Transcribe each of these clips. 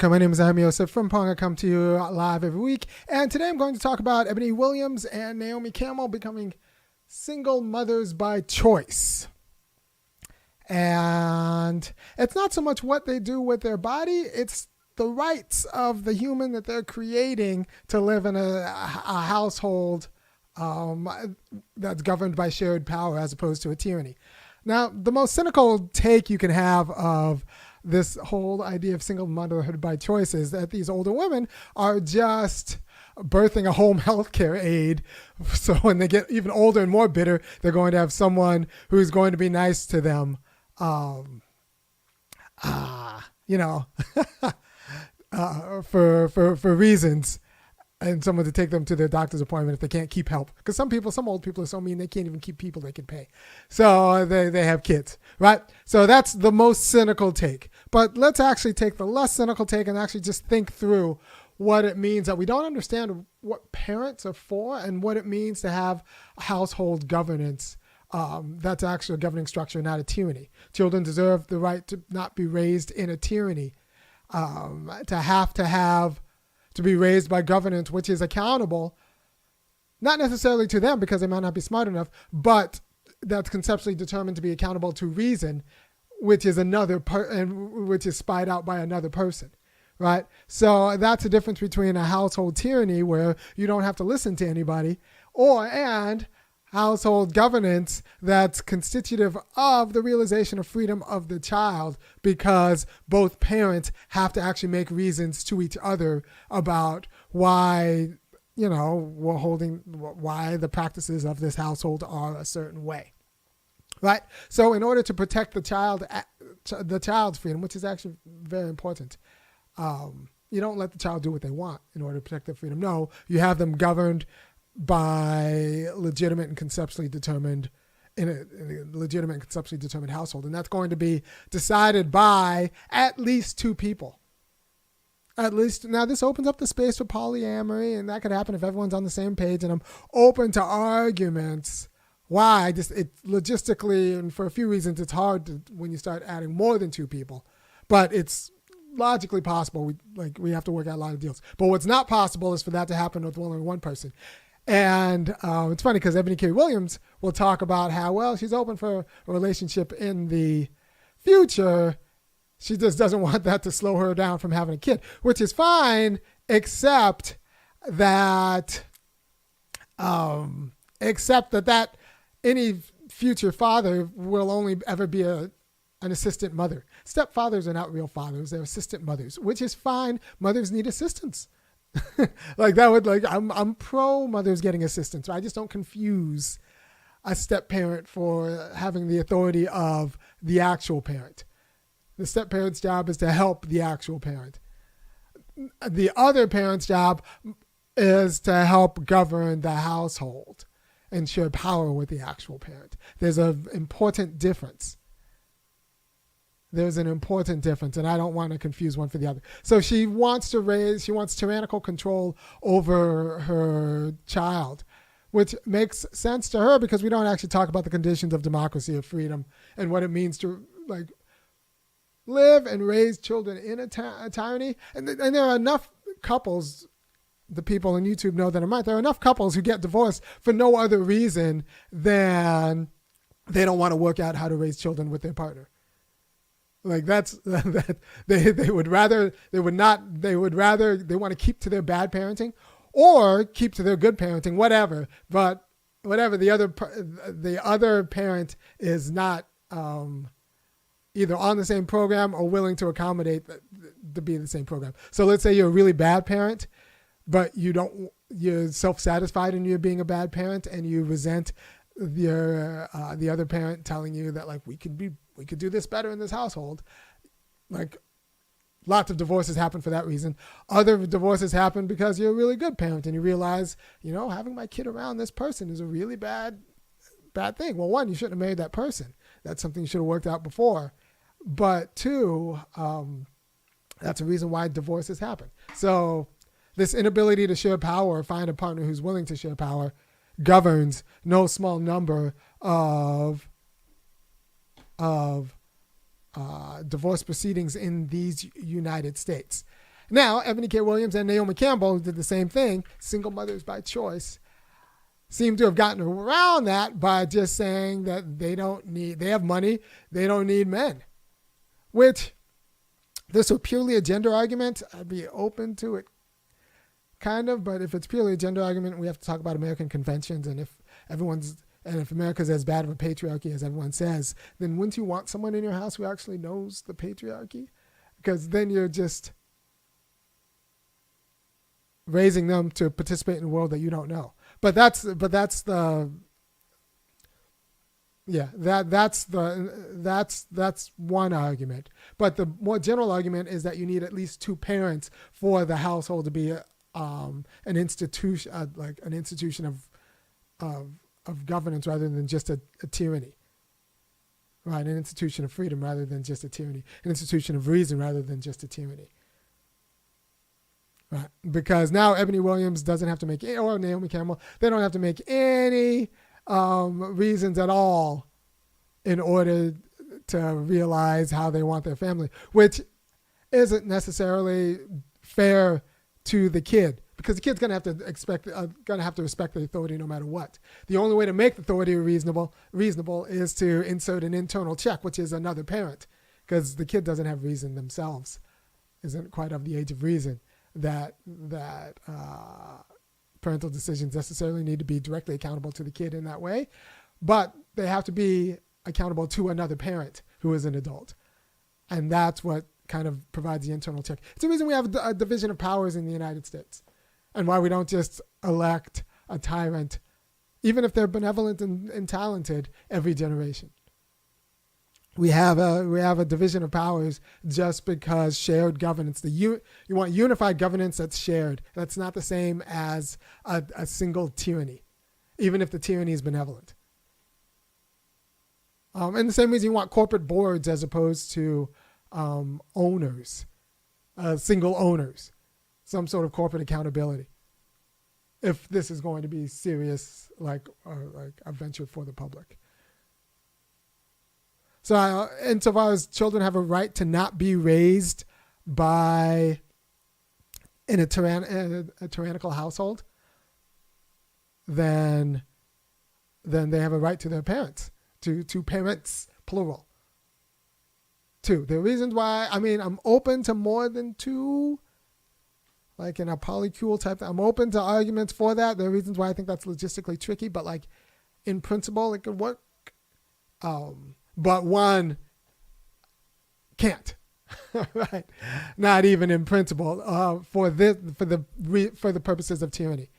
My name is Osei-Frimpong. I come to you live every week. And today I'm going to talk about Eboni Williams and Naomi Campbell becoming single mothers by choice. And it's not so much what they do with their body, it's the rights of the human that they're creating to live in a household that's governed by shared power as opposed to a tyranny. Now, the most cynical take you can have of this whole idea of single motherhood by choice is that these older women are just birthing a home health care aide. So when they get even older and more bitter, they're going to have someone who's going to be nice to them, for reasons, and someone to take them to their doctor's appointment if they can't keep help. Because some old people are so mean they can't even keep people they can pay. So they have kids, right? So that's the most cynical take. But let's actually take the less cynical take and actually just think through what it means that we don't understand what parents are for and what it means to have household governance. That's actually a governing structure, not a tyranny. Children deserve the right to not be raised in a tyranny, to be raised by governance, which is accountable, not necessarily to them because they might not be smart enough, but that's conceptually determined to be accountable to reason, which is which is spied out by another person, right? So that's the difference between a household tyranny where you don't have to listen to anybody, and household governance that's constitutive of the realization of freedom of the child, because both parents have to actually make reasons to each other about why, why the practices of this household are a certain way, right? So in order to protect the child's freedom, which is actually very important, you don't let the child do what they want in order to protect their freedom. No, you have them governed by legitimate and conceptually determined household. And that's going to be decided by at least two people. At least, now this opens up the space for polyamory, and that could happen if everyone's on the same page, and I'm open to arguments. Why? It logistically, and for a few reasons, it's hard when you start adding more than two people, but it's logically possible. We have to work out a lot of deals. But what's not possible is for that to happen with only one person. And it's funny because Eboni K. Williams will talk about how, well, she's open for a relationship in the future. She just doesn't want that to slow her down from having a kid, which is fine, except that any future father will only ever be an assistant mother. Stepfathers are not real fathers; they're assistant mothers, which is fine. Mothers need assistance. I'm pro mothers getting assistance. I just don't confuse a step parent for having the authority of the actual parent. The step parent's job is to help the actual parent. The other parent's job is to help govern the household and share power with the actual parent. There's an important difference. And I don't want to confuse one for the other. So she wants tyrannical control over her child, which makes sense to her because we don't actually talk about the conditions of democracy, of freedom, and what it means to live and raise children in a tyranny. And there are enough couples, the people on YouTube know that I'm right, there are enough couples who get divorced for no other reason than they don't want to work out how to raise children with their partner. They want to keep to their bad parenting or keep to their good parenting, whatever. But whatever, the other parent is not either on the same program or willing to accommodate to be in the same program. So let's say you're a really bad parent, but you're self-satisfied in you being a bad parent, and you resent the other parent telling you that we could do this better in this household. Lots of divorces happen for that reason. Other divorces happen because you're a really good parent and you realize, having my kid around this person is a really bad thing. Well, one, you shouldn't have married that person. That's something you should have worked out before. But two, that's a reason why divorces happen. So this inability to share power or find a partner who's willing to share power governs no small number of divorce proceedings in these United States. Now, Eboni K. Williams and Naomi Campbell, who did the same thing, single mothers by choice, seem to have gotten around that by just saying that they have money, they don't need men. Which, this is purely a gender argument, I'd be open to it, kind of, but if it's purely a gender argument, we have to talk about American conventions, and if America's as bad of a patriarchy as everyone says, then wouldn't you want someone in your house who actually knows the patriarchy? Because then you're just raising them to participate in a world that you don't know. That's one argument. But the more general argument is that you need at least two parents for the household to be an institution, like an institution of governance rather than just a tyranny. Right, an institution of freedom rather than just a tyranny. An institution of reason rather than just a tyranny. Right, because now Eboni Williams doesn't have to make, or Naomi Campbell, they don't have to make any reasons at all in order to realize how they want their family, which isn't necessarily fair to the kid, because the kid's gonna have to respect the authority no matter what. The only way to make the authority reasonable is to insert an internal check, which is another parent, because the kid doesn't have reason themselves, isn't quite of the age of reason that parental decisions necessarily need to be directly accountable to the kid in that way, but they have to be accountable to another parent who is an adult, and that's what kind of provides the internal check. It's the reason we have a division of powers in the United States, and why we don't just elect a tyrant, even if they're benevolent and talented, every generation. We have a division of powers just because shared governance. You want unified governance that's shared. That's not the same as a single tyranny, even if the tyranny is benevolent. And the same reason you want corporate boards as opposed to owners, single owners, some sort of corporate accountability. If this is going to be serious, like a venture for the public. So insofar as children have a right to not be raised in a tyrannical household, then they have a right to their parents, to parents, plural. Two. There are reasons why, I'm open to more than two, like in a polycule type. I'm open to arguments for that. There are reasons why I think that's logistically tricky, but like in principle, it could work. But one can't, right? Not even in principle, for the purposes of tyranny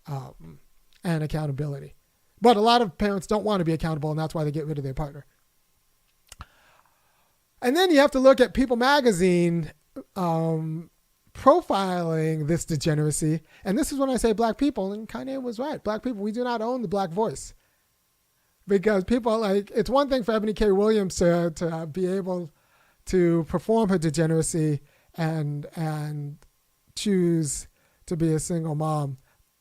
and accountability. But a lot of parents don't want to be accountable, and that's why they get rid of their partner. And then you have to look at People Magazine profiling this degeneracy, and this is when I say black people, and Kanye was right. Black people, we do not own the black voice. Because people it's one thing for Eboni K. Williams to be able to perform her degeneracy and choose to be a single mom.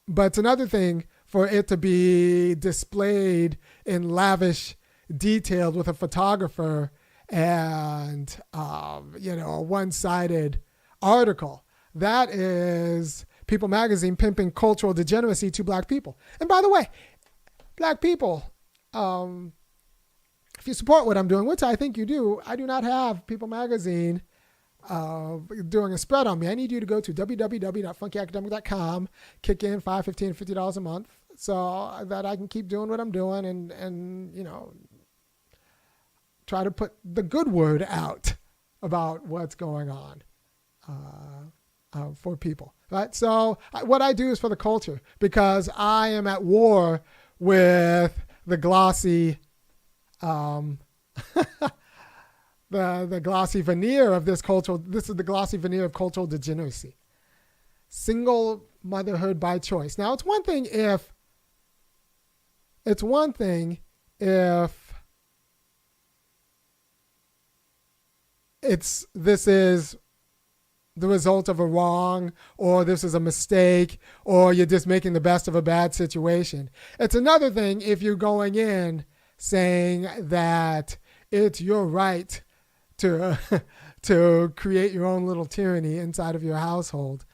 But it's another thing for it to be displayed in lavish detail with a photographer and, a one-sided article. That is People Magazine pimping cultural degeneracy to black people. And by the way, black people, if you support what I'm doing, which I think you do, I do not have People Magazine doing a spread on me. I need you to go to www.funkyacademic.com, kick in $5, $15, $50 a month so that I can keep doing what I'm doing and try to put the good word out about what's going on for people. Right? So what I do is for the culture, because I am at war with the glossy, the glossy veneer of this cultural. This is the glossy veneer of cultural degeneracy. Single motherhood by choice. Now, it's one thing if this is the result of a wrong, or this is a mistake, or you're just making the best of a bad situation. It's another thing if you're going in saying that it's your right to to create your own little tyranny inside of your household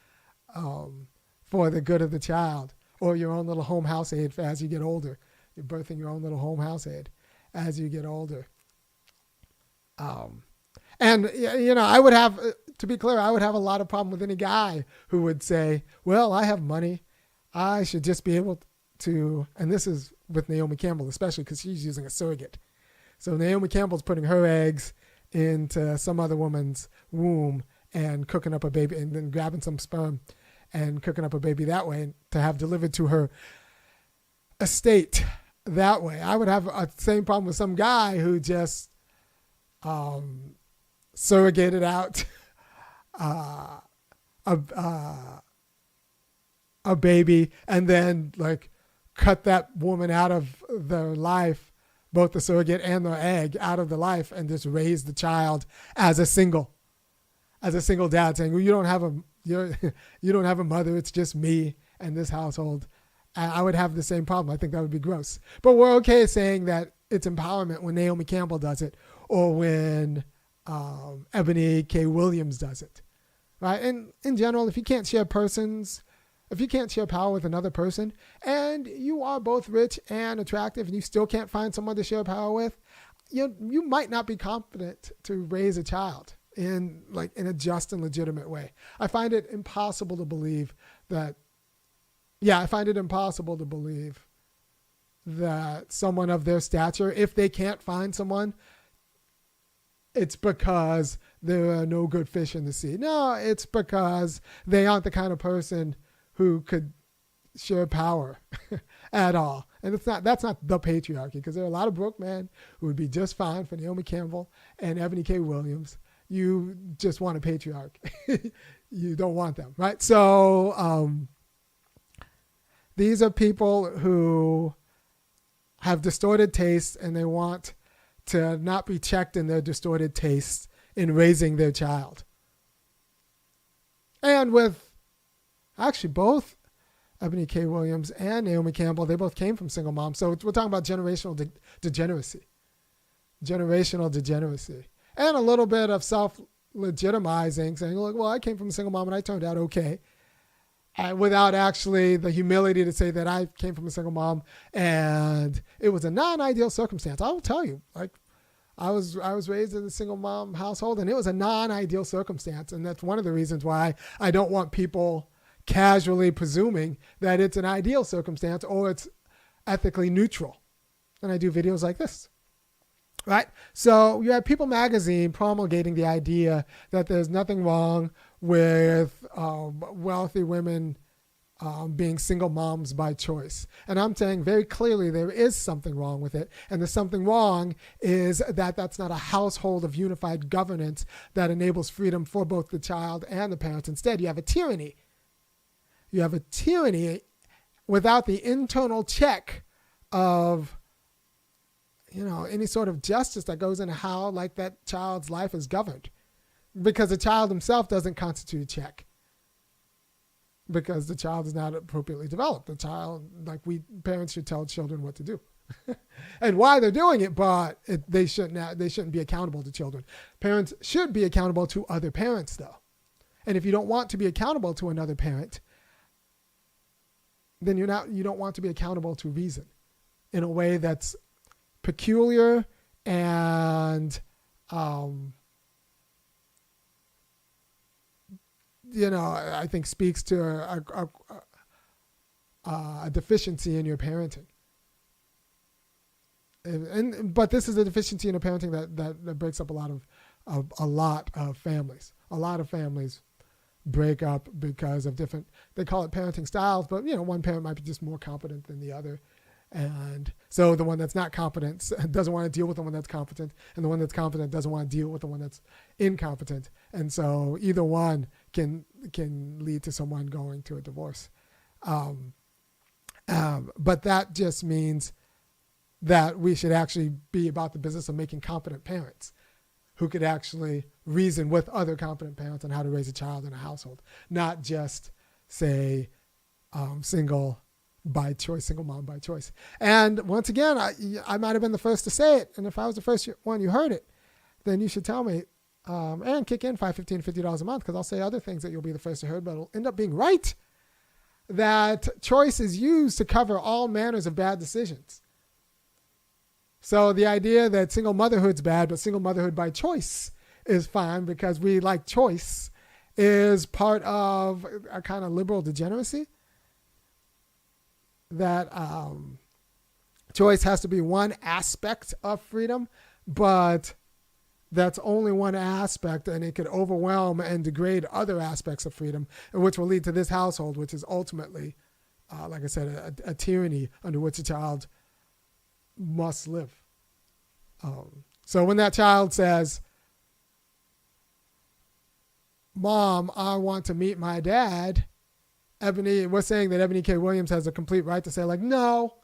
for the good of the child, or your own little home house aid for as you get older. You're birthing your own little home house aid as you get older. And, I would have, to be clear, I would have a lot of problem with any guy who would say, well, I have money. I should just be able to, and this is with Naomi Campbell, especially because she's using a surrogate. So Naomi Campbell's putting her eggs into some other woman's womb and cooking up a baby, and then grabbing some sperm and cooking up a baby that way to have delivered to her estate that way. I would have a same problem with some guy who just surrogated out a baby and then like cut that woman out of their life, both the surrogate and the egg, out of the life, and just raise the child as a single dad, saying, well, you don't have a mother, it's just me and this household. I would have the same problem. I think that would be gross. But we're okay saying that it's empowerment when Naomi Campbell does it, or when Eboni K. Williams does it, right? And in general, if you can't share power with another person, and you are both rich and attractive, and you still can't find someone to share power with, you might not be competent to raise a child in a just and legitimate way. I find it impossible to believe that someone of their stature, if they can't find someone, it's because there are no good fish in the sea. No, it's because they aren't the kind of person who could share power at all. And that's not the patriarchy, because there are a lot of broke men who would be just fine for Naomi Campbell and Eboni K. Williams. You just want a patriarch. You don't want them, right? So these are people who have distorted tastes, and they want to not be checked in their distorted tastes in raising their child. And with actually both Eboni K. Williams and Naomi Campbell, they both came from single moms. So we're talking about generational degeneracy. Generational degeneracy. And a little bit of self-legitimizing, saying, look, well, I came from a single mom and I turned out okay. Without actually the humility to say that I came from a single mom and it was a non-ideal circumstance. I will tell you, I was raised in a single mom household, and it was a non-ideal circumstance. And that's one of the reasons why I don't want people casually presuming that it's an ideal circumstance or it's ethically neutral. And I do videos like this, right? So you have People Magazine promulgating the idea that there's nothing wrong with wealthy women being single moms by choice. And I'm saying very clearly there is something wrong with it. And the something wrong is that that's not a household of unified governance that enables freedom for both the child and the parents. Instead, you have a tyranny. You have a tyranny without the internal check of any sort of justice that goes into how that child's life is governed. Because the child himself doesn't constitute a check. Because the child is not appropriately developed. The child, parents should tell children what to do. And why they're doing it, but they shouldn't be accountable to children. Parents should be accountable to other parents, though. And if you don't want to be accountable to another parent, then you don't want to be accountable to reason in a way that's peculiar and I think speaks to a deficiency in your parenting. But this is a deficiency in a parenting that breaks up a lot of families. A lot of families break up because of different, they call it parenting styles, but one parent might be just more competent than the other. And so the one that's not competent doesn't want to deal with the one that's competent, and the one that's competent doesn't want to deal with the one that's incompetent. And so either one can lead to someone going to a divorce. But that just means that we should actually be about the business of making competent parents who could actually reason with other competent parents on how to raise a child in a household, not just say single mom by choice. And once again, I might have been the first to say it. And if I was the first one you heard it, then you should tell me, and kick in $5, $15, $50 a month, because I'll say other things that you'll be the first to hear, but it'll end up being right. That choice is used to cover all manners of bad decisions. So the idea that single motherhood's bad, but single motherhood by choice is fine because we like choice is part of a kind of liberal degeneracy. That choice has to be one aspect of freedom, but that's only one aspect, and it could overwhelm and degrade other aspects of freedom, which will lead to this household, which is ultimately, like I said, a tyranny under which a child must live. So when that child says, Mom, I want to meet my dad, we're saying that Eboni K. Williams has a complete right to say, like, no,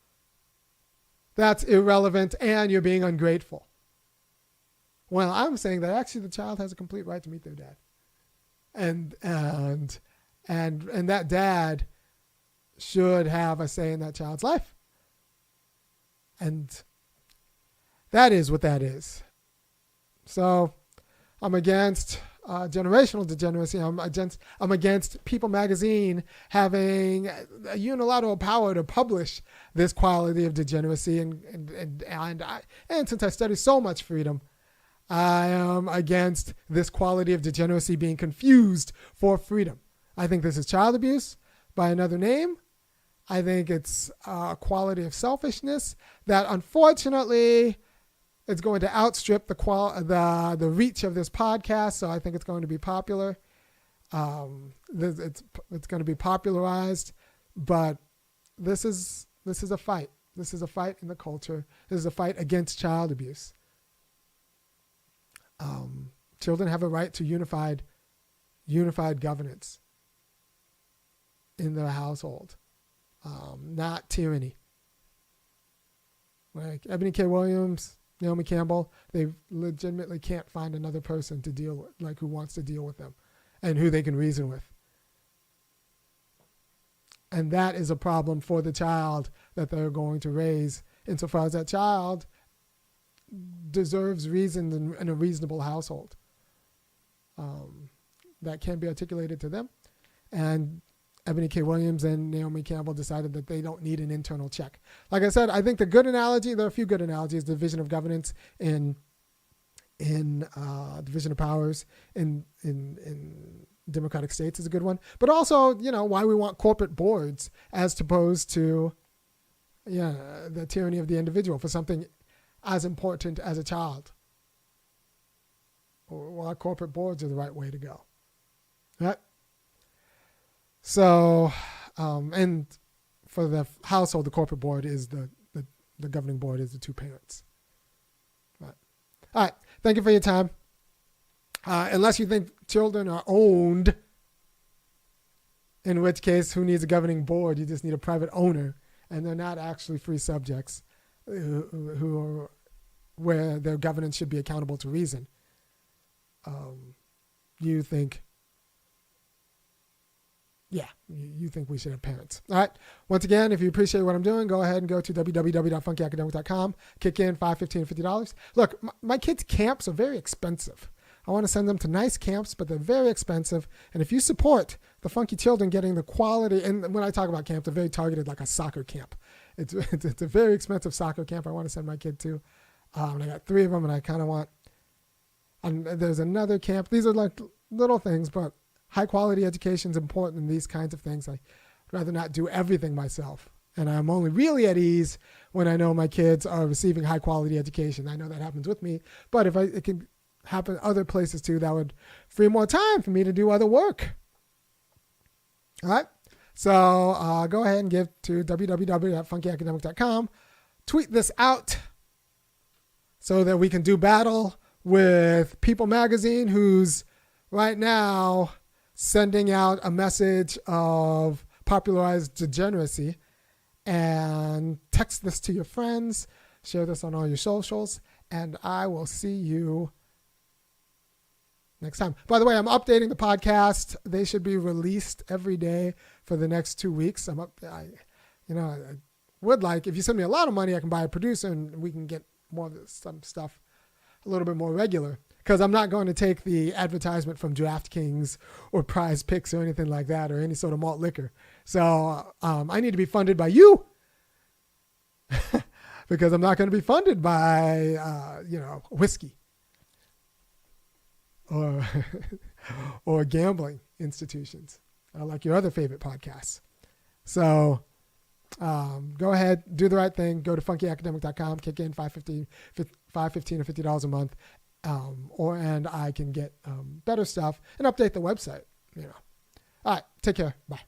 that's irrelevant and you're being ungrateful. Well, I'm saying that actually the child has a complete right to meet their dad. And that dad should have a say in that child's life. And that is what that is. So I'm against generational degeneracy. I'm against People magazine having a unilateral power to publish this quality of degeneracy. And since I study so much freedom, I am against this quality of degeneracy being confused for freedom. I think this is child abuse by another name. I think it's a quality of selfishness that unfortunately it's going to outstrip the reach of this podcast. So I think it's going to be popular. It's going to be popularized, but this is a fight. This is a fight in the culture. This is a fight against child abuse. Children have a right to unified governance in their household, not tyranny. Like Eboni K. Williams, Naomi Campbell, they legitimately can't find another person to deal with, like who wants to deal with them and who they can reason with. And that is a problem for the child that they're going to raise, insofar as that child deserves reason in a reasonable household that can be articulated to them. And Eboni K. Williams and Naomi Campbell decided that they don't need an internal check. Like I said, I think the good analogy, there are a few good analogies, division of governance in division of powers in democratic states is a good one. But also, why we want corporate boards as opposed to the tyranny of the individual for something as important as a child. Why corporate boards are the right way to go. Right? So, and for the household, the corporate board is the governing board is the two parents. Right. All right. Thank you for your time. Unless you think children are owned, in which case, who needs a governing board? You just need a private owner, and they're not actually free subjects who are, where their governance should be accountable to reason. You think we should have parents. All right. Once again, if you appreciate what I'm doing, go ahead and go to www.funkyacademic.com. Kick in $5, $15, $50. Look, my kids' camps are very expensive. I want to send them to nice camps, but they're very expensive. And if you support the funky children getting the quality, and when I talk about camp, they're very targeted like a soccer camp. It's a very expensive soccer camp I want to send my kid to. And I got 3 of them, and I kind of want, and there's another camp. These are like little things, but high quality education is important in these kinds of things. I'd rather not do everything myself. And I'm only really at ease when I know my kids are receiving high quality education. I know that happens with me, but if it can happen other places too, that would free more time for me to do other work. All right. So go ahead and give to www.funkyacademic.com. Tweet this out so that we can do battle with People magazine, who's right now sending out a message of popularized degeneracy. And text this to your friends. Share this on all your socials. And I will see you next time. By the way, I'm updating the podcast. They should be released every day for the next 2 weeks. I would like, if you send me a lot of money, I can buy a producer and we can get some stuff a little bit more regular. because I'm not going to take the advertisement from DraftKings or Prize Picks or anything like that, or any sort of malt liquor. So I need to be funded by you because I'm not going to be funded by, whiskey or or gambling institutions like your other favorite podcasts. So go ahead, do the right thing. Go to funkyacademic.com, kick in $5.15 or $50 a month, and I can get better stuff and update the website. All right, take care. Bye.